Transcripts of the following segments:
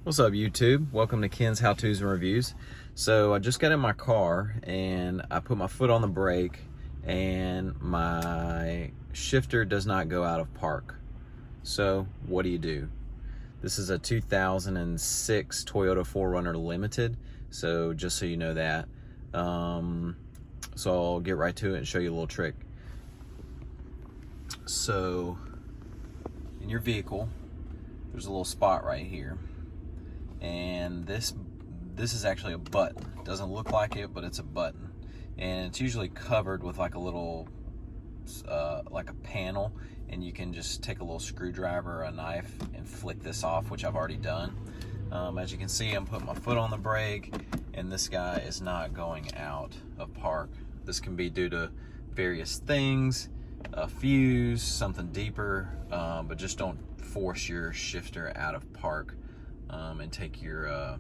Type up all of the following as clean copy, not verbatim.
What's up, YouTube? Welcome to Ken's How To's and Reviews. So I just got in my car and I put my foot on the brake and my shifter does not go out of park. So what do? This is a 2006 Toyota 4Runner Limited, so just so you know that. So I'll get right to it and show you a little trick. So in your vehicle, there's a little spot right here. And this is actually a button. It doesn't look like it, but it's a button, and it's usually covered with like a little like a panel, and you can just take a little screwdriver or a knife and flick this off, which I've already done. As you can see, I'm putting my foot on the brake and this guy is not going out of park. This can be due to various things, a fuse, something deeper, but just don't force your shifter out of park. And take your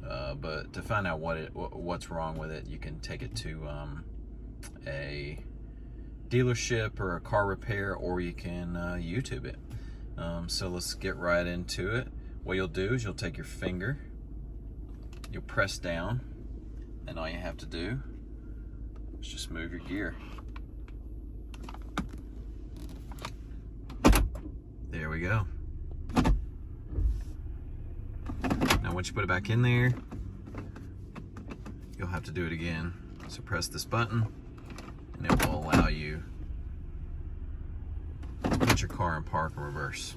but to find out what's wrong with it, you can take it to a dealership or a car repair, or you can YouTube it. So let's get right into it. What you'll do is you'll take your finger, you'll press down, and all you have to do is just move your gear. There we go. Now once you put it back in there, you'll have to do it again. So press this button and it will allow you to put your car in park or reverse.